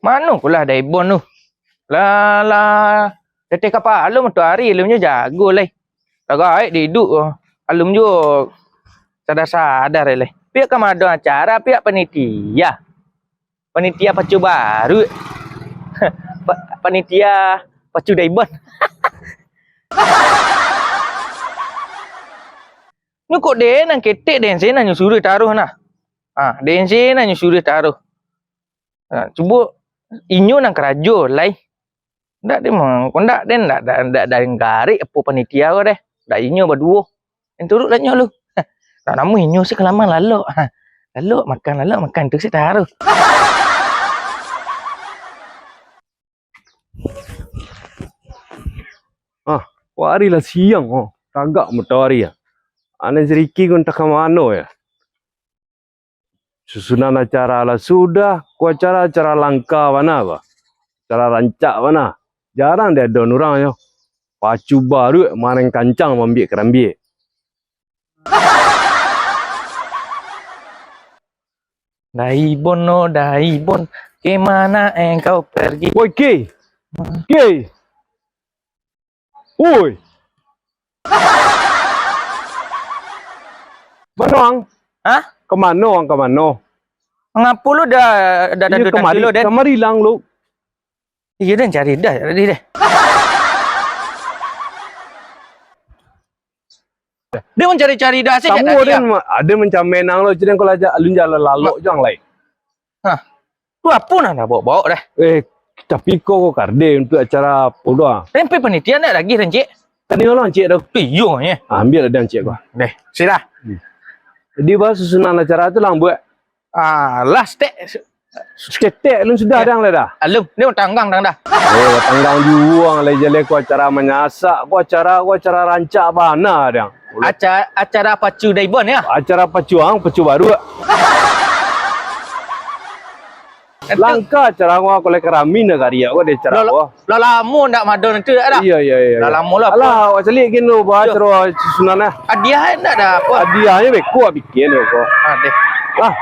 Mana pula ada ibon tu. Lah. Detik kapal alum tu hari alumnya jago lah. Tagaik diduk alum juga sadar lah. Pihak kamado acara pihak panitia. Panitia pacu baru. Panitia pacu daibon. Ni kok dia nang ketek den saya nang nyuruh taruh nah. Den saya nang nyuruh taruh. Cuba inyo nang kerajo lai. Ndak dia mah kondak den ndak garik apa panitia kau deh. Ndak inyo berdua. Turut lah nyo lu. Tak nama inyo sih kelamaan lalok. Lalok makan tu saya taruh. Wari lah siang tagak matahari ya. Ane seriki kun tak kemana ya. Susunan acara lah sudah, ku acara langka mana ba? Acara rancak mana? Jarang dia ada orang yo. Pacu baru maneng kancang ambil kerambi. Daibon, kemana engkau pergi? Woi Ki. Woi. Barang. Hah? Kemana? Ngapa lu dah kemari, kilo den? Kemari lang lu. Iya den cari dah. Dia mau cari dah sih. Kamu ada macam menang lo, jadi kalau aja alun jalan lalok jang lai. Tu apa nak bawa dah? Tapi kau karde untuk acara podo. Tempe panitia nak lagi rencik. Tadi orang cik dah. Iyo nya. Ambil ada cik kau. Deh, sila. Jadi bahas susunan acara tu lang buat. Last Sketek lu sudah ada lah dah. Alum, ni tanggang dah. Tanggang diuang lah jale ku acara menyasak, ku acara rancak bana dah. Acara pacu daibon ya. Acara pacu baru. Langka acara gua kolek keramin negari ya gua de acara gua. Lah lama ndak madon tu dah. Iya. Lah lama lah. Alah, awak celik gin lu bah acara susunannya. Hadiah ndak ada apa. Hadiahnya beku bikin lu kok. Deh. Lah.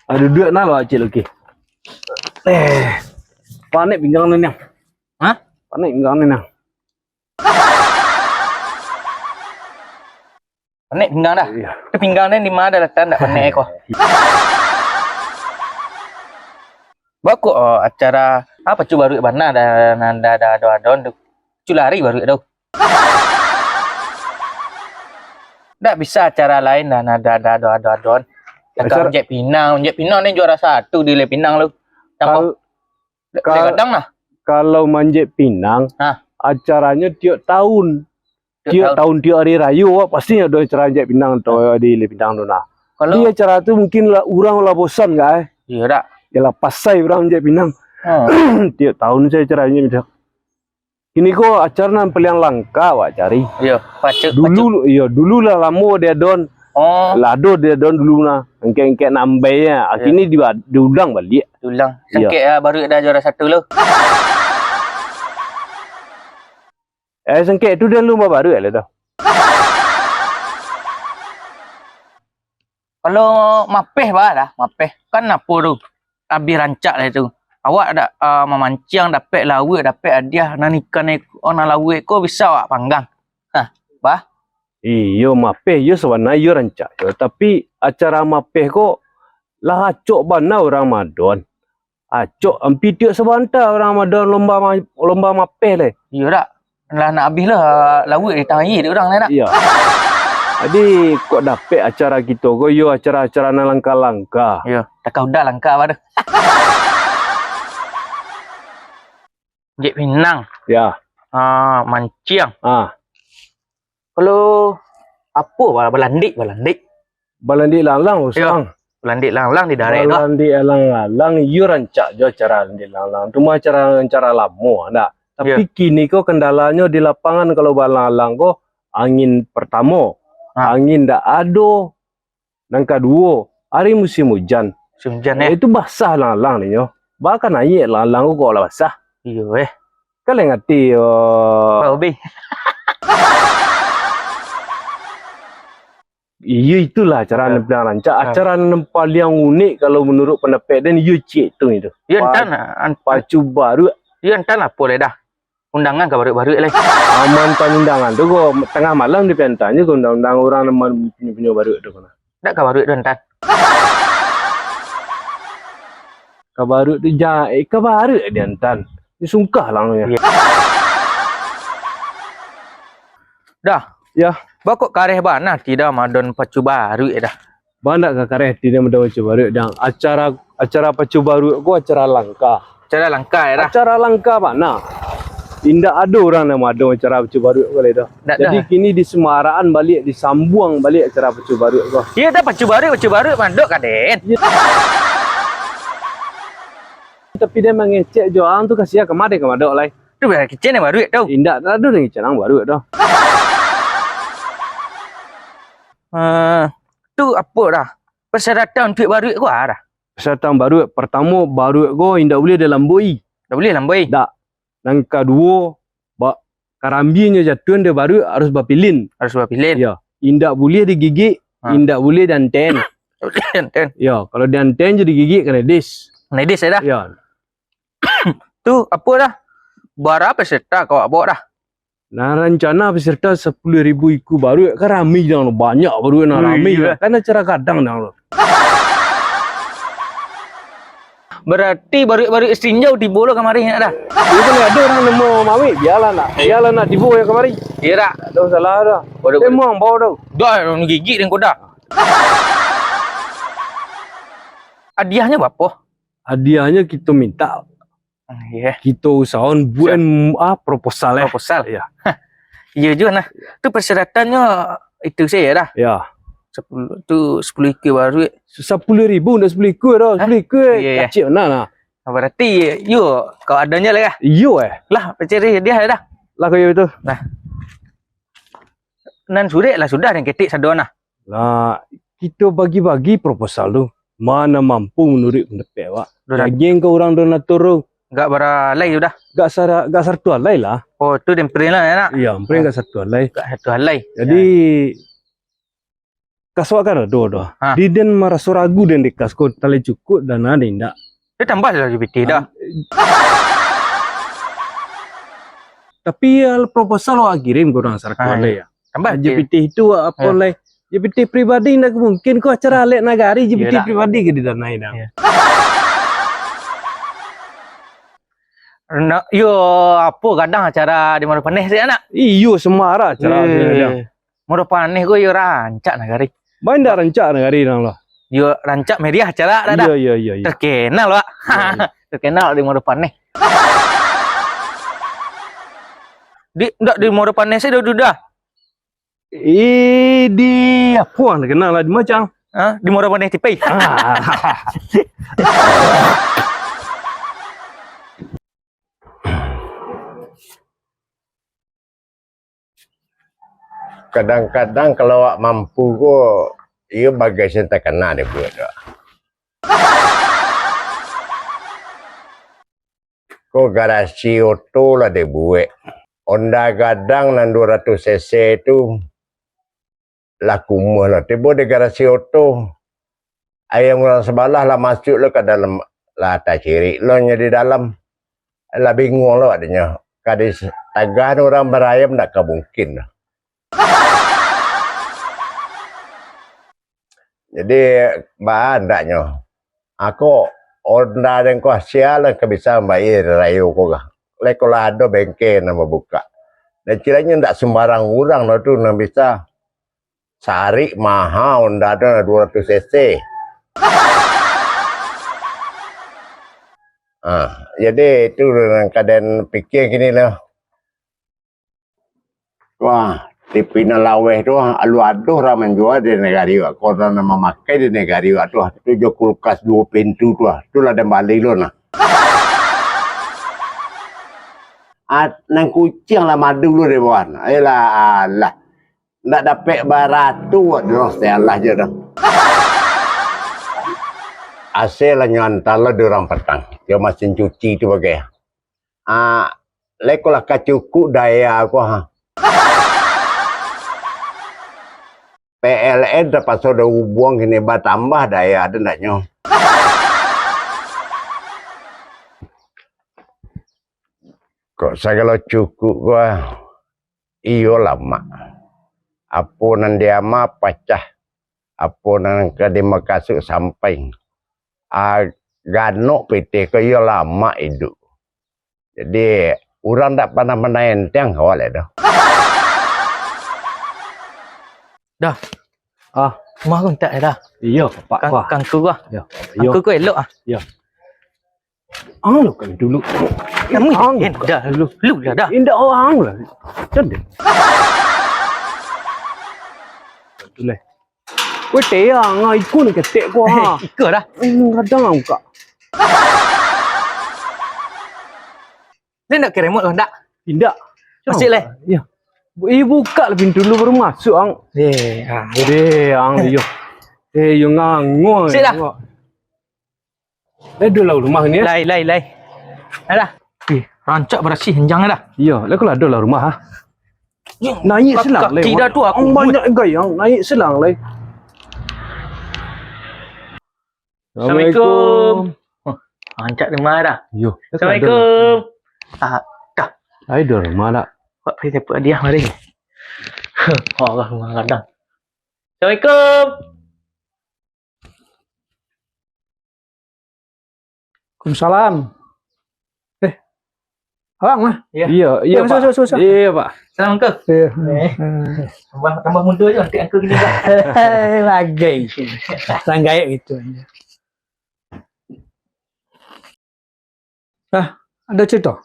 Ada duit nak lah cik lagi. Panik pinggang ni. Hah? Panik pinggang ni. Panik pinggang dah. Iya. Tu pinggang ni di mana dah letak ndak panik kau. Baku acara apa cu baru mana dah adon tu. Cu lari baru tu. Ndak bisa acara lain dah ada adon. Tekan Jack Pinang ni juara 1 di Le Pinang lu. Kadang lah. Kalau manjat Pinang, acaranya tiap tahun. Tiap hari raya pasti ada acara manjat Pinang tu di Le Pinang tu nah. Kalau dia acara tu mungkin lah orang lah bosan kan? Iya dak. Yalah pasai orang manjat Pinang. Tiap tahun saya acaranya macam. Ini kok acara yang paling langka awak cari. Iya, Dulu lah lama dia don. Lado dia don dulu nah. Engke nambahnya. Akhirnya diulang balik. Diulang. Sengkek baru dah juara 1 lu. Sengkek tu dia lumba baru ya dah. Kalau mapeh dah. Kan apa tu? Habis rancak lah tu. Awak ada memancing dapat lawa, dapat hadiah nan ikan nak lawa ko bisa awak panggang. Bah. Iyo mapeh yo sewana yo rancak yo, tapi acara mapeh ko lah acok bana orang Ramadan. Acok ampi tiok sebanta orang Ramadan lomba mapeh le. Iya dak. Lah nak habis lah lawa di tangi dia orang nak. Iya. Jadi kok dapat acara kita ko yo acara-acara na langka-langka. Iya, tak kau dah langka pada. Jack Pinang. Ya. Mancing. Kalau apa balandik. Balandik lang usang. Balandik lang di daerah tu. Balandik lang yo rancak jo acara balandik lang. Cuma acara lama ndak. Tapi kini kok kendalanya di lapangan kalau balang kok angin pertama. Angin ndak ada. Dan kedua, hari musim hujan. Musim hujan ya. Itu basah lang ni yo. Bahkan naik lang kok lah basah. Iya Kalian ngerti Baubi. Iya itulah cara bilang rancak. Acara yang paling unik kalau menurut pendapat dan you cik tu itu. Ya entan Pacu baru. ya entan apa le dah. Undangan ke baru-baru le. Aman penundangan tu kok tengah malam di pentanya kok undang-undang orang neman punya baru tu kana. Dak ke baru tu entan. Kabaru tu kabaru dia entan. Dia sungkah lah ya. Dah. Ya. Bakok kareh bana tidak madon pacu baru dah. Banyak ke kareh tidak ada pacu baru dan acara pacu baru aku acara langka. Cara langka ya dah. Acara langka mana? Tidak ada orang yang ada acara pacu baru kali dah. Jadi kini di Semarang balik disambuang balik acara pacu baru aku. Iya dah pacu baru mandok kaden. Ya. Tapi dia mengecek jualan tu kasih kemana lah. Tu biar kecil ni baru tau. Tidak ada yang ngecek baru dah. Tu apa dah? Persyaratan untuk baru aku dah. Persyaratan baru pertama baru aku tidak boleh dalam boi. Tak boleh lamboi. Tak. Yang kedua karambinya jatuh dia baru harus bapilin. Harus bapilin. Ya. Tidak boleh digigit, tidak boleh danten. Danten. Ya, kalau danten jadi gigit kena dis. Nedis dah. Ya. Tu apa dah? Berapa peserta kau bawa dah? Nah, rencana peserta 10.000 ikut baru kan ramai dah banyak baru nak ramai iya. kan acara kadang dah. Berarti baru istinjau di bolo kemarin dah. Itu kan ada orang nemu mami biarlah nak tibu ya kemarin. Iya dah. Ada salah dah. Memang bawa dah. Dah orang gigit dengan kodak. Hadiahnya berapa? Hadiahnya kita minta. Iya. Kita usahakan buat proposal ya. Proposal ya. Iya juga nah. Tu persyaratannya itu saya dah. Ya. 10 ikut baru. 10.000 dah 10 ikut dah. 10 ikut. Iya. Kacik mana. Berarti yo kau adanya lah ya. Iyo Lah percaya dia dah. Lah kaya itu. Nah. Nan sudah lah sudah yang ketik sadona. Lah kita bagi-bagi proposal tu. Mana mampu menurut pendapat awak. Lagi ke orang donatur Gak beralai sudah. Gak satu alai lah. Oh tu demprin lah ya nak. Iya, hampir gak satu alai. Gak satu alai. Jadi kaswa kan doa. Di den merasa ragu dan dikas ko tali cukup dan ada indak. Dia tambah lah GPT dah. Tapi proposal lo kirim ke orang satu alai ya. Tambah GPT itu apa alai? GPT pribadi ndak mungkin ko acara alai nagari GPT pribadi ke di danai dah. Nak yo apa kadang acara di Moro Paneh sih anak. Iyo semara acara dia. Moro Paneh go yo rancak nagari. Main dah rancak nagari nang lah. Yo rancak media acara dah. Iya. Terkenal, Pak. Terkenal di Moro Paneh. Di Moro Paneh sih dah. Di apa terkenal lah di macam. Di Moro Paneh tipe. Kadang-kadang kalau awak mampu ko ia bagai yang tak kena dia buat dah. Ko garasi auto lah dia buat. Honda gadang nan 200 cc tu laku mah lah. Tiba di garasi auto. Ayam orang sebelah lah masuk lah ke dalam lah atas kiri. Lo nya di dalam. Lah bingung lah adanya. Kadis tagan orang berayam tak mungkin lah. Jadi bahan taknya. Aku onda dan kau sial ke bisa bayar rayu kau kah. Leko lah ada bengkel nama buka. Dan kiranya tak sembarang orang lah tu nak bisa sari mahal onda ada 200 cc. Jadi itu keadaan fikir gini lah. Wah. Di Pina Laweh tu alu-aduh orang menjual di negara itu. Kalau nama memakai di negara itu. Itu jo kulkas 2 pintu tu. Itulah dan balik lu nah. Nang kucing lah madu lu deh buan. Ayolah Allah. Nak dapat baratu dia salah je dah. Asal lah nyantar lah orang petang. Dia mesin cuci tu bagai. Lekolah kacuku daya aku PLN dapat sudah hubung ini tambah daya ada ndaknya. Kok segala cukup gua iyo lama. Apa nan dia mah pacah. Apa nan kadi makasuk sampai. Ganok PT ko iyo lama itu. Jadi orang tak pernah enteng awal dah. Dah. Ah, Mah aku tak dah. iya Pak Wah. Kang ku ah. Ya. Iya. Aku elok ah. Ang lu kan dulu. Kamu Ang dah lu dah. Indah orang lah. Jadi. Betul lah. Kau teh ang ikut ni ketek kau ha. Ikut dah. Kadang ang kak. Ni nak ke remote tak? Tidak. Masih leh. Ya. Ibu buka lah pintu dulu baru masuk ang. Ang yo. Yo ngango. Sik dah. Dulu lah rumah ni. Lai. Dah. Rancak bersih henjang dah. Ya, lah kalau ada lah rumah ha. Naik selang leh. Tidak tu aku banyak gaya naik selang leh. Assalamualaikum. Rancak rumah dah. Yo. Assalamualaikum. Dah. Ada rumah dah. Buat pergi siapa dia mari. Allah rumah kadang. Assalamualaikum. Waalaikumsalam. Abang mah? Iya, Pak. Susah. Iya, Pak. Assalamualaikum. Tambah muda je nanti angka gini dah. Lagi. Sanggaya gitu. Ada cerita?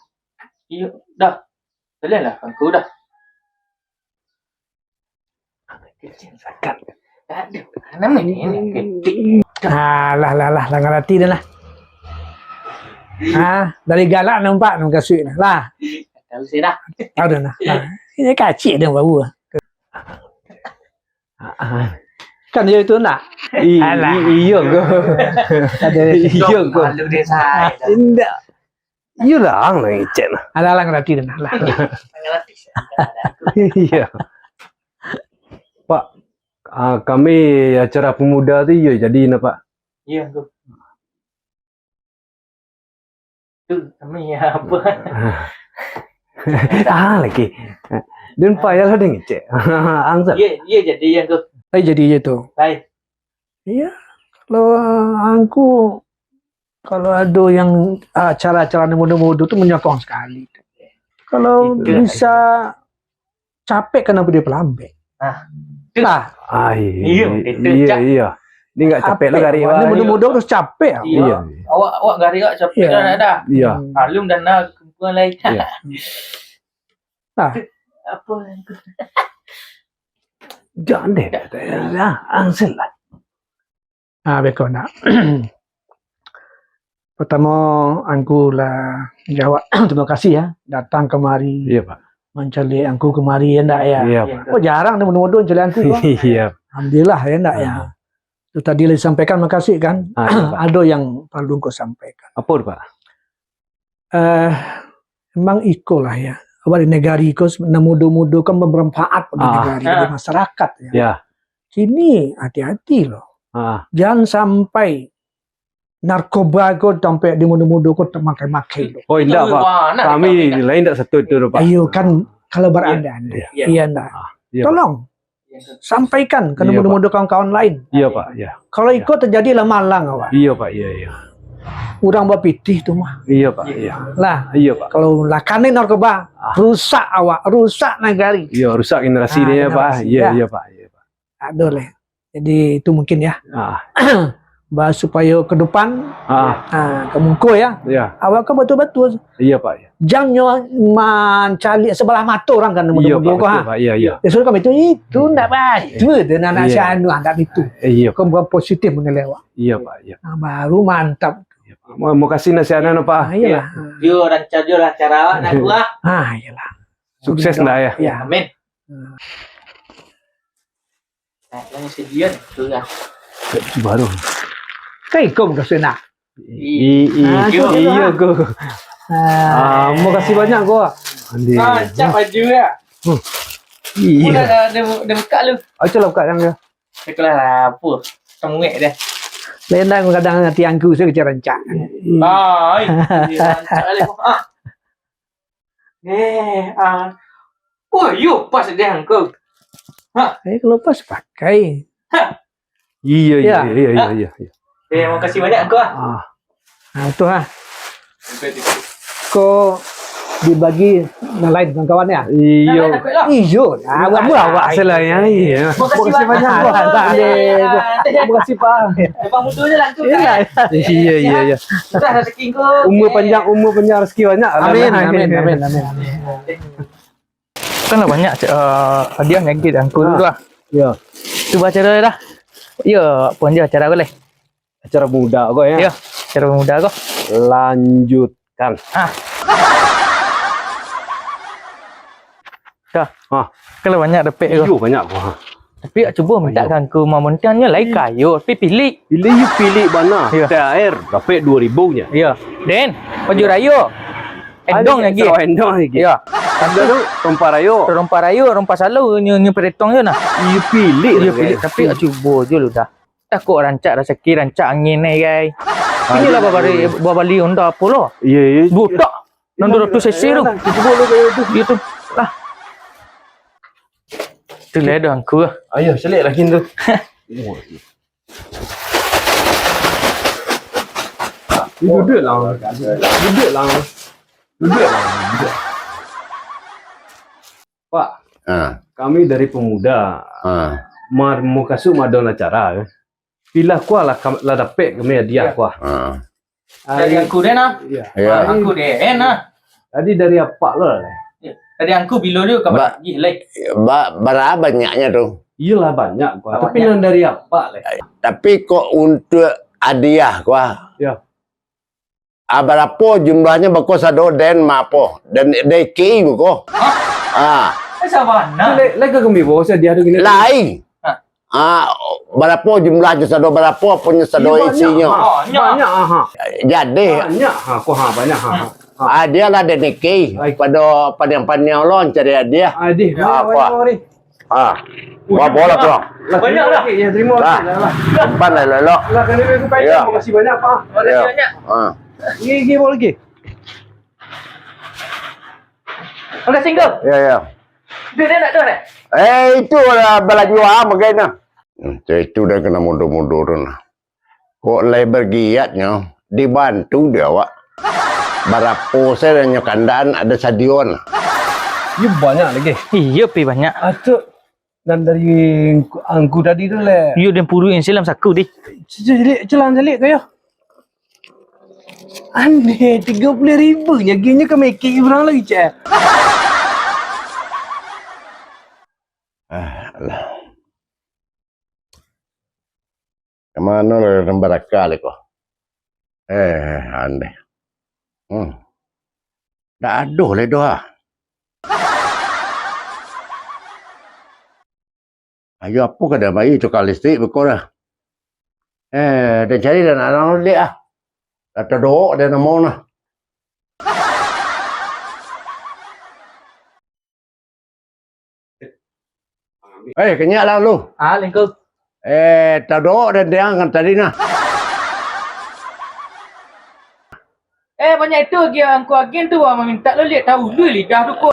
Iya, dah. Boleh lah angka dah. Kecil sakat. Aduh, nama ni kecil. Lah ngerti dah lah. Dari galak nampak nak kasih lah. Tahu saya dah. Tahu dah lah. Ini kacik dah baru. Kan dia itu nak. Iya ke? Iya ke? Malu dia saya. Tidak. Iya lah, ang lah ngecek lah. Lah ngerti dah lah. Iya. Pak, kami acara pemuda tu iya jadi nak Pak. Ya, tu. Tu kami apa? Lagi. Dan payah lah dia ngecek. Angsa. Ya jadi yang tu. Jadi je tu. Baik. Iya. Kalau aku kalau ada yang acara-acara muda-muda tu menyokong sekali. Kalau Itu bisa capek kenapa dia pelambek? Iya. Dia enggak capek lah gari. Ini muda-muda terus capek. Iya. Awak gari awak capek dah dah. Iya. Malum dan nak kumpulan lain. Iya. Apa yang tu? Jangan deh. Angsa lah. Bekau nak. Pertama, aku lah jawab terima kasih ya datang kemari. Iya Pak. Mencari aku kemari ya ndak ya. Iya Pak. Oh jarang nih muda-muda mencari aku. Iya. Alhamdulillah ya ndak ya. Itu tadi lah disampaikan makasih kan. Ada yang perlu kau sampaikan. Apa tu Pak? Memang iko lah ya. Awal di negara iko muda-muda kan bermanfaat bagi negara bagi masyarakat ya. Ya. Sini hati-hati loh. Jangan sampai narkoba kau sampai di muda-muda kau termakai-makai loh. Oh indah Pak. Kami lain tak satu tu Pak. Ayo kan kalau berada. Iya ndak. Tolong sampaikan ke muda-muda kawan-kawan lain. Iya Pak. Iya. Kalau ikut terjadi lah malang awak. Iya Pak. Iya. Urang berpitih tu mah. Iya Pak. Iya. Lah. Iya Pak. Kalau lakane narkoba rusak awak, rusak negari. Iya rusak generasi dia Pak. Iya Pak. Iya Pak. Aduh leh. Jadi itu mungkin ya. Bahas supaya ke depan kemungko ya. Iya. Awak kan betul-betul. Iya Pak. Jangan mencari sebelah mata orang kan muda-muda kau ha. Iya. Jadi kami itu ndak baik. Tu dan anak saya ndak itu. Iya. Kau buat positif menilai awak. Iya Pak. Iya. Baru mantap. Mau kasih nasihatnya Pak. Iyalah. Yo rancang jo lah cara awak nak gua. Iyalah. Sukses lah ya. Ya. Amin. Yang sedian tu lah. Baru. Kayak kau muka senang. Iya go. Mau kasih banyak gua. Rancang baju ya. Iya. Dah buka lu. Ayo lah buka yang dia. Dia kelas apa? Tengek dia. Lain kadang hati angku saya kerja rancang. Ai. Rancak le. Oh, you pas dia angku. Kalau pas pakai. Iya. Ya. Terima kasih banyak angku ah. Nah itu kau dibagi yang lain dengan kawannya. Iya. Iyo, awak Selanya iya. Makasih banyak. Terima kasih Pak. Depan mutunya langsung. Iya. Sudah rezeki kau. Umur panjang rezeki banyak. Amin. Kan lah banyak hadiah lagi angku dulu lah. Ya. Tu baca dah dah. Ya, pun je acara boleh. Acara muda kok ya. Ya, acara muda kau. Lanjutkan. Dah. Ah. Kalau banyak dapat kau. Iyo banyak kok. Tapi cuba minta kan ke mamuntannya lain kayu, tapi pilih. Pilih mana? Ya. THR dapat 2000-nya. Ya. Den, baju rayo. Endong lagi. Endong lagi. Ya. Ada tu rompa rayo. Rompa rayo, rompa salau nyu peretong je nah. Iyo pilih. Ya pilih tapi cuba je lu dah. Takut rancak rezeki, rancak angin ni guys. Inilah babali onda apa lo? Iya. Budak. 600 cc tu. Cuba lu tu. Dia tu. Lah. Tu le dah angku. Ayo selit lagi tu. Duduk lah. Pak, kami dari pemuda. Mau kasih madon acara. Bila kuah lah dapat kami hadiah kuah. Dari angku deh nah. Ya. Angku deh nah. Tadi dari apa lo? Tadi angku bilo dia kau bagi lek. Berapa banyaknya tu? Iyalah banyak kuah. Tapi yang dari apa lek? Tapi kok untuk hadiah kuah? Ya. Berapa jumlahnya bako sado den mapo dan deki bako? Sabana. Lek kami bawa saya dia ada gini. Lain. Berapa jumlahnya sado berapa punya sado isinya? Banyak Jadi banyak kuah banyak dia lah deneki pada pandang-pandang lon cari hadiah. Adi, apa? Bawa bola tu. Banyak lah. Ya terima kasih lah. Tempat lah lelok. Lah kan aku payah. Terima kasih banyak Pak. Makasih banyak. Gigi boleh lagi. Ada single. Ya. Dia nak dah. Itu lah belaju bagaimana? Itu dah kena mundur-mundur nah. Kok lebar giatnya dibantu dia awak. Barapo saya dan kandaan ada stadion. Ya banyak lagi. Iya pi banyak. Atuk dan dari angku tadi tu le. You dan puru yang silam saku di. Celan jalik kaya. Aneh 30,000 nya ginya ke make orang lagi cak. Alah. Kemana lah lembar akal kau? Aneh. Dah aduh le doa. Ayo apa kada mai tu kalistik berkora. Dan cari dan anak dia ah. Dah doa dia namo nah. Kenyak lah lu. Lengkau. Doa dan dia kan tadi nah. Banyak itu lagi angku agen tu mama minta lo lihat tahu dulu lidah tu kok.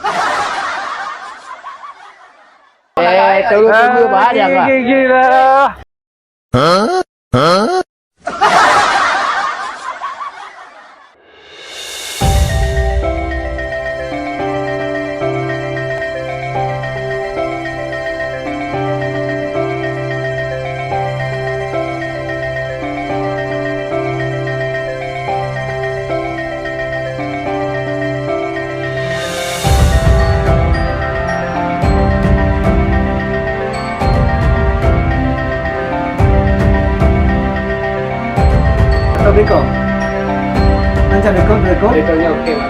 Tunggu bahaya kah? Gila. Rekod. Lancar rekod. Rekornya okey.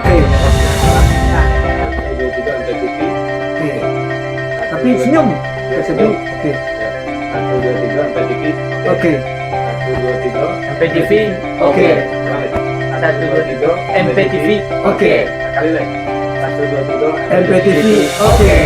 Tapi senyum. Senyum. Okey. 1 2 3 sampai TV. Okey. 1 2 3 MPTV. Okey. 1 2 3 MPTV. Okey. Sekali lagi. 1 2 3 MPTV. Okey.